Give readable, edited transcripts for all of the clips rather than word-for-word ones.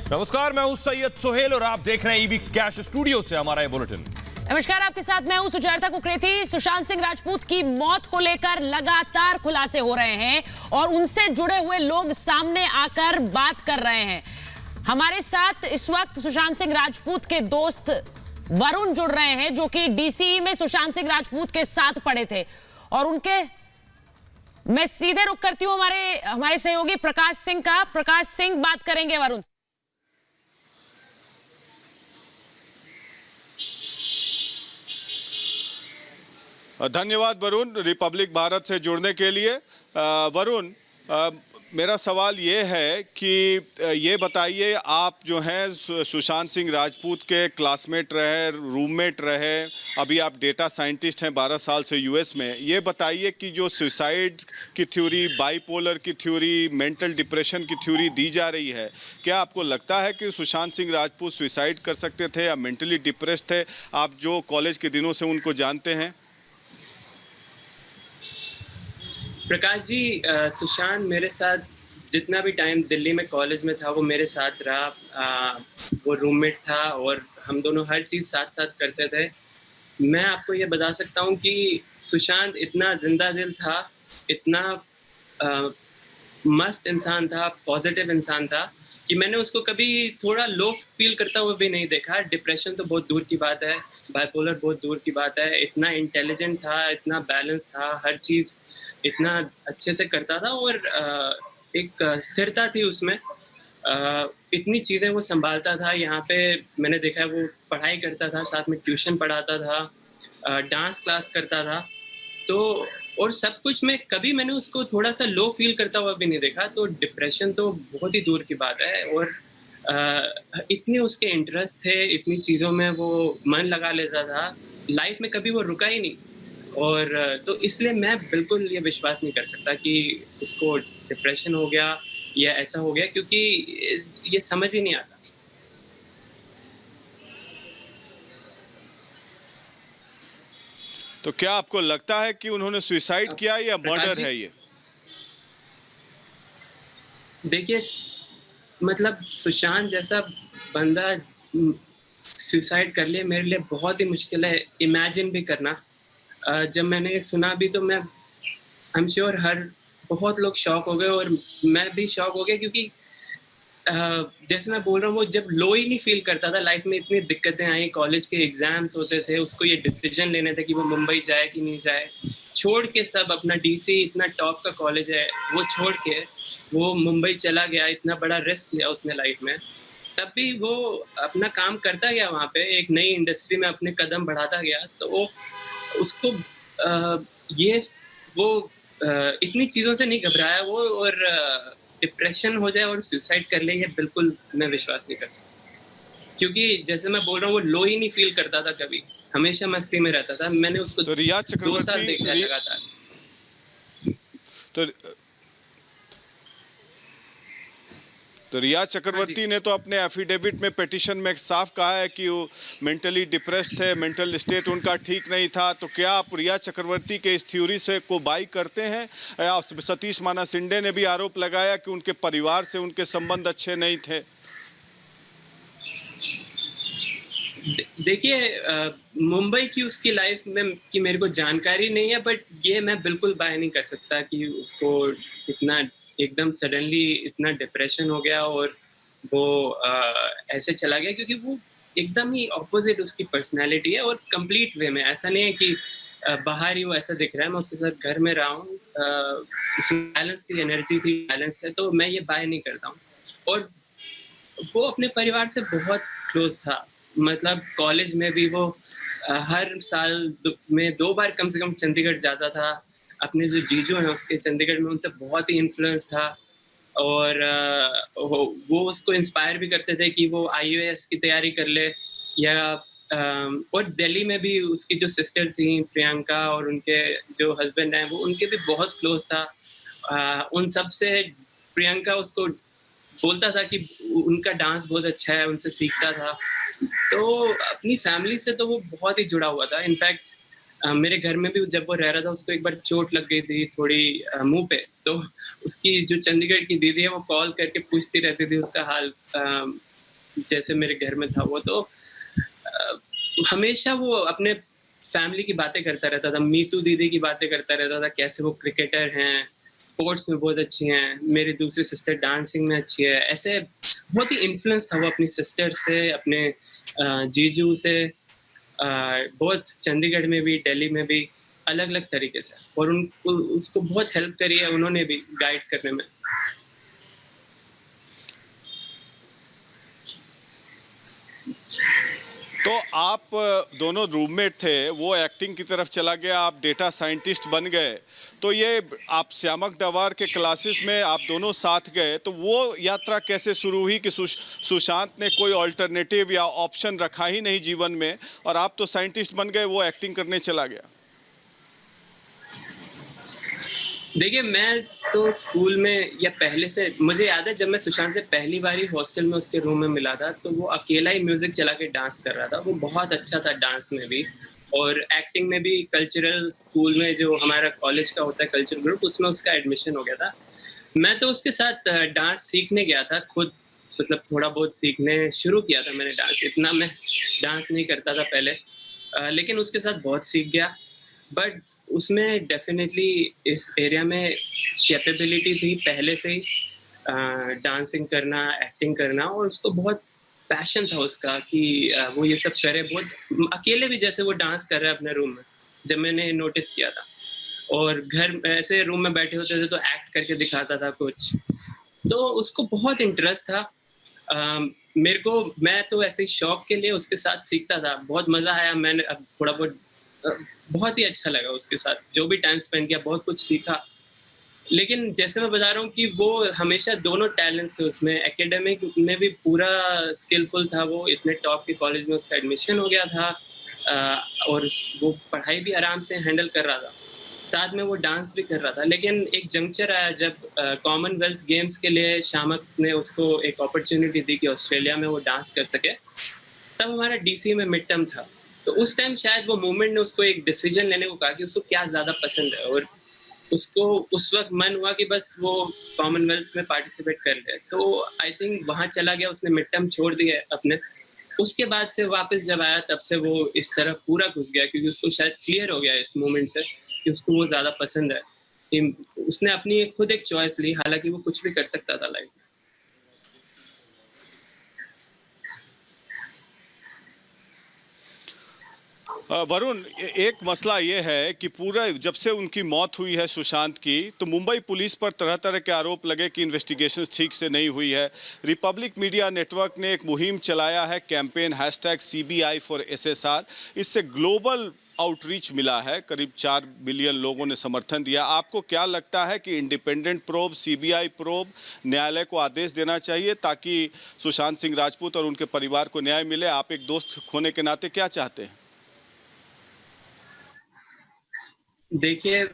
नमस्कार, मैं हूं सैयद सोहेल और आप देख रहे हैं ईवीक्स कैश स्टूडियो से हमारा ये बुलेटिन। नमस्कार, आपके साथ मैं हूं सुचेता कुकरेती। सुशांत सिंह राजपूत की मौत को लेकर लगातार खुलासे हो रहे हैं और उनसे जुड़े हुए लोग सामने आकर बात कर रहे हैं। हमारे साथ इस वक्त सुशांत सिंह राजपूत के दोस्त वरुण जुड़ रहे हैं, जो कि डीसीई में सुशांत सिंह राजपूत के साथ पढ़े थे। और उनके मैं सीधे रुख करती हूं हमारे सहयोगी प्रकाश सिंह का। प्रकाश सिंह बात करेंगे वरुण। धन्यवाद वरुण, रिपब्लिक भारत से जुड़ने के लिए। वरुण, मेरा सवाल ये है कि ये बताइए, आप जो हैं सुशांत सिंह राजपूत के क्लासमेट रहे, रूममेट रहे, अभी आप डेटा साइंटिस्ट हैं 12 साल से यूएस में। ये बताइए कि जो सुसाइड की थ्योरी, बाइपोलर की थ्योरी, मेंटल डिप्रेशन की थ्योरी दी जा रही है, क्या आपको लगता है कि सुशांत सिंह राजपूत सुसाइड कर सकते थे या मेंटली डिप्रेस थे? आप जो कॉलेज के दिनों से उनको जानते हैं। प्रकाश जी, सुशांत मेरे साथ जितना भी टाइम दिल्ली में कॉलेज में था वो मेरे साथ रहा। वो रूममेट था और हम दोनों हर चीज़ साथ साथ करते थे। मैं आपको ये बता सकता हूँ कि सुशांत इतना जिंदा दिल था, इतना मस्त इंसान था, पॉजिटिव इंसान था कि मैंने उसको कभी थोड़ा लो फील करता हुआ भी नहीं देखा। डिप्रेशन तो बहुत दूर की बात है, बाइपोलर बहुत दूर की बात है। इतना इंटेलिजेंट था, इतना बैलेंस था, हर चीज़ इतना अच्छे से करता था और एक स्थिरता थी उसमें। इतनी चीज़ें वो संभालता था। यहाँ पे मैंने देखा है वो पढ़ाई करता था, साथ में ट्यूशन पढ़ाता था, डांस क्लास करता था। तो और सब कुछ में कभी मैंने उसको थोड़ा सा लो फील करता हुआ भी नहीं देखा। तो डिप्रेशन तो बहुत ही दूर की बात है। और इतने उसके इंटरेस्ट थे, इतनी चीज़ों में वो मन लगा लेता था, लाइफ में कभी वो रुका ही नहीं। और तो इसलिए मैं बिल्कुल ये विश्वास नहीं कर सकता कि उसको डिप्रेशन हो गया या ऐसा हो गया, क्योंकि ये समझ ही नहीं आता। तो क्या आपको लगता है कि उन्होंने सुसाइड किया या मर्डर है ये? देखिए, मतलब सुशांत जैसा बंदा सुसाइड कर ले, मेरे लिए बहुत ही मुश्किल है इमेजिन भी करना। जब मैंने सुना भी तो मैं आई एम श्योर बहुत लोग शॉक हो गए और मैं भी शॉक हो गया, क्योंकि जैसे मैं बोल रहा हूँ वो जब लो ही नहीं फील करता था। लाइफ में इतनी दिक्कतें आई, कॉलेज के एग्जाम्स होते थे, उसको ये डिसीजन लेने थे कि वो मुंबई जाए कि नहीं जाए। छोड़ के सब अपना डीसी, इतना टॉप का कॉलेज है, वो छोड़ के वो मुंबई चला गया। इतना बड़ा रिस्क लिया उसने लाइफ में। तब भी वो अपना काम करता गया वहाँ पे, एक नई इंडस्ट्री में अपने कदम बढ़ाता गया। तो वो उसको इतनी चीज़ों से नहीं घबराया वो, और डिप्रेशन हो जाए और सुसाइड कर ले, ये बिल्कुल मैं विश्वास नहीं कर सकता। क्योंकि जैसे मैं बोल रहा हूँ वो लो ही नहीं फील करता था कभी, हमेशा मस्ती में रहता था। मैंने उसको तो रियाज 2 साल देखा चक्रवर्ती लगातार। तो रियाज चक्रवर्ती ने तो अपने एफिडेविट में, पिटीशन में साफ कहा है कि वो मेंटली डिप्रेस्ड थे, मेंटल स्टेट उनका ठीक नहीं था। तो क्या आप रियाज चक्रवर्ती के इस थ्योरी से को बाई करते हैं? सतीश माना शिंदे ने भी आरोप लगाया कि उनके परिवार से उनके संबंध अच्छे नहीं थे। देखिए, मुंबई की उसकी लाइफ में की मेरे को जानकारी नहीं है, बट ये मैं बिल्कुल बाय नहीं कर सकता कि उसको इतना एकदम सडनली इतना डिप्रेशन हो गया और वो ऐसे चला गया, क्योंकि वो एकदम ही ऑपोजिट उसकी पर्सनालिटी है। और कंप्लीट वे में ऐसा नहीं है कि बाहर ही वो ऐसा दिख रहा है। मैं उसके साथ घर में रहा हूँ, उसमें बैलेंस थी, एनर्जी थी, बैलेंस है। तो मैं ये बाय नहीं करता हूँ। और वो अपने परिवार से बहुत क्लोज था। मतलब कॉलेज में भी वो हर साल में 2 बार कम से कम चंडीगढ़ जाता था। अपने जो जीजू हैं उसके चंडीगढ़ में, उनसे बहुत ही इन्फ्लुएंस था। और वो उसको इंस्पायर भी करते थे कि वो आईएएस की तैयारी कर ले। या और दिल्ली में भी उसकी जो सिस्टर थी प्रियंका और उनके जो हस्बैंड हैं वो उनके भी बहुत क्लोज था। उन सब से प्रियंका उसको बोलता था कि उनका डांस बहुत अच्छा है, उनसे सीखता था। तो अपनी फैमिली से तो वो बहुत ही जुड़ा हुआ था। इनफैक्ट मेरे घर में भी जब वो रह रहा था उसको एक बार चोट लग गई थी थोड़ी मुंह पे। तो उसकी जो चंडीगढ़ की दीदी है वो कॉल करके पूछती रहती थी उसका हाल। जैसे मेरे घर में था वो, तो हमेशा वो अपने फैमिली की बातें करता रहता था, मीतू दीदी की बातें करता रहता था, कैसे वो क्रिकेटर हैं, स्पोर्ट्स में बहुत अच्छी हैं, मेरी दूसरी सिस्टर डांसिंग में अच्छी है। ऐसे बहुत ही इन्फ्लुएंस था वो अपनी सिस्टर से, अपने जीजू से, बहुत चंडीगढ़ में भी, दिल्ली में भी, अलग-अलग तरीके से, और उनको उसको बहुत हेल्प करी है उन्होंने भी गाइड करने में। तो आप दोनों रूममेट थे, वो एक्टिंग की तरफ चला गया, आप डेटा साइंटिस्ट बन गए, तो ये आप श्यामक डवार के क्लासेस में आप दोनों साथ गए, तो वो यात्रा कैसे शुरू हुई कि सुशांत ने कोई ऑल्टरनेटिव या ऑप्शन रखा ही नहीं जीवन में, और आप तो साइंटिस्ट बन गए, वो एक्टिंग करने चला गया? देखिए, मैं तो स्कूल में, या पहले से मुझे याद है, जब मैं सुशांत से पहली बार ही हॉस्टल में उसके रूम में मिला था, तो वो अकेला ही म्यूजिक चला के डांस कर रहा था। वो बहुत अच्छा था डांस में भी, और एक्टिंग में भी। कल्चरल स्कूल में जो हमारा कॉलेज का होता है कल्चरल ग्रुप, उसमें उसका एडमिशन हो गया था। मैं तो उसके साथ डांस सीखने गया था खुद, मतलब थोड़ा बहुत सीखने शुरू किया था मैंने डांस। इतना मैं डांस नहीं करता था पहले, लेकिन उसके साथ बहुत सीख गया। बट उसमें डेफिनेटली इस एरिया में कैपेबिलिटी थी पहले से ही, डांसिंग करना, एक्टिंग करना, और उसको बहुत पैशन था उसका कि वो ये सब करे। बहुत अकेले भी जैसे वो डांस कर रहा है अपने रूम में, जब मैंने नोटिस किया था। और घर ऐसे रूम में बैठे होते थे तो एक्ट करके दिखाता था कुछ, तो उसको बहुत इंटरेस्ट था। मैं तो ऐसे ही शौक के लिए उसके साथ सीखता था, बहुत मज़ा आया। मैंने अब थोड़ा बहुत बहुत ही अच्छा लगा उसके साथ, जो भी टाइम स्पेंड किया, बहुत कुछ सीखा। लेकिन जैसे मैं बता रहा हूँ कि वो हमेशा दोनों टैलेंट्स थे उसमें, एकेडमिक में भी पूरा स्किलफुल था वो, इतने टॉप के कॉलेज में उसका एडमिशन हो गया था, और वो पढ़ाई भी आराम से हैंडल कर रहा था, साथ में वो डांस भी कर रहा था। लेकिन एक जंक्चर आया जब कॉमनवेल्थ गेम्स के लिए शामक ने उसको एक अपॉर्चुनिटी दी कि ऑस्ट्रेलिया में वो डांस कर सके। तब हमारा डीसी में मिड टर्म था, तो उस टाइम शायद वो मूवमेंट ने उसको एक डिसीजन लेने को कहा कि उसको क्या ज़्यादा पसंद है, और उसको उस वक्त मन हुआ कि बस वो कॉमनवेल्थ में पार्टिसिपेट कर ले। तो आई थिंक वहाँ चला गया, उसने मिड टर्म छोड़ दिया अपने। उसके बाद से वापस जब आया, तब से वो इस तरफ पूरा घुस गया, क्योंकि उसको शायद क्लियर हो गया इस मूवमेंट से कि उसको वो ज़्यादा पसंद है। कि उसने अपनी खुद एक चॉइस ली, हालांकि वो कुछ भी कर सकता था लाइफ में। वरुण, एक मसला ये है कि पूरा जब से उनकी मौत हुई है सुशांत की, तो मुंबई पुलिस पर तरह तरह के आरोप लगे कि इन्वेस्टिगेशन ठीक से नहीं हुई है। रिपब्लिक मीडिया नेटवर्क ने एक मुहिम चलाया है, कैंपेन #CBI for SSR। इससे ग्लोबल आउटरीच मिला है, करीब 4 बिलियन लोगों ने समर्थन दिया। आपको क्या लगता है कि इंडिपेंडेंट प्रोब, CBI प्रोब न्यायालय को आदेश देना चाहिए ताकि सुशांत सिंह राजपूत और उनके परिवार को न्याय मिले? आप एक दोस्त होने के नाते क्या चाहते हैं? देखिए,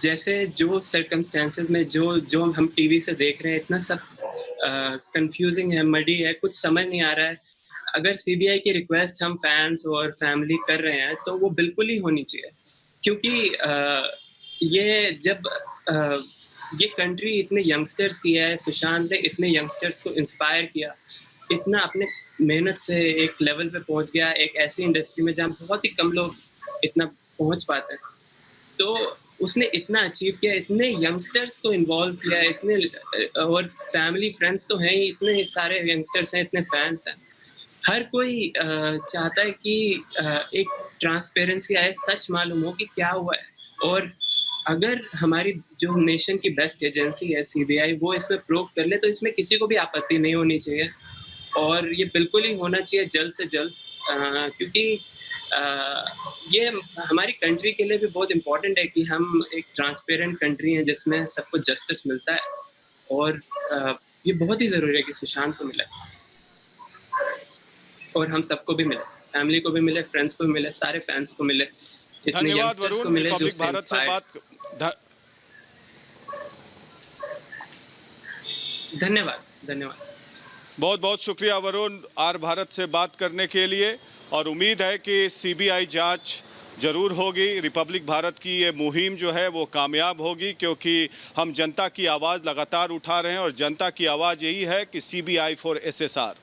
जैसे जो सर्कमस्टेंसेस में जो हम टीवी से देख रहे हैं, इतना सब कंफ्यूजिंग है, मडी है, कुछ समझ नहीं आ रहा है। अगर सीबीआई की रिक्वेस्ट हम फैंस और फैमिली कर रहे हैं, तो वो बिल्कुल ही होनी चाहिए, क्योंकि ये कंट्री इतने यंगस्टर्स की है, सुशांत ने इतने यंगस्टर्स को इंस्पायर किया, इतना अपने मेहनत से एक लेवल पे पहुंच गया, एक ऐसी इंडस्ट्री में जहाँ बहुत ही कम लोग इतना पहुंच पाते हैं। तो उसने इतना अचीव किया, इतने यंगस्टर्स को इन्वॉल्व किया, इतने, और फैमिली फ्रेंड्स तो हैं ही, इतने सारे यंगस्टर्स हैं, इतने फैंस हैं। हर कोई चाहता है कि एक ट्रांसपेरेंसी आए, सच मालूम हो कि क्या हुआ है। और अगर हमारी जो नेशन की बेस्ट एजेंसी है सीबीआई, वो इसमें प्रूव कर ले, तो इसमें किसी को भी आपत्ति नहीं होनी चाहिए, और ये बिल्कुल ही होना चाहिए जल्द से जल्द, क्योंकि ये हमारी कंट्री के लिए भी बहुत इम्पोर्टेंट है कि हम एक ट्रांसपेरेंट कंट्री हैं जिसमें सबको जस्टिस मिलता है, और ये बहुत ही ज़रूरी है कि सुशांत को मिले और हम सबको भी मिले, फैमिली को भी मिले, फ्रेंड्स को भी मिले, सारे फैंस को मिले, इतने यंगस्टर्स को मिले जो भारत से धन्यवाद। बहुत बहुत शुक्रिया वरुण, आर भारत से बात करने के लिए, और उम्मीद है कि सीबीआई जांच ज़रूर होगी। रिपब्लिक भारत की ये मुहिम जो है वो कामयाब होगी, क्योंकि हम जनता की आवाज़ लगातार उठा रहे हैं और जनता की आवाज़ यही है कि CBI for SSR।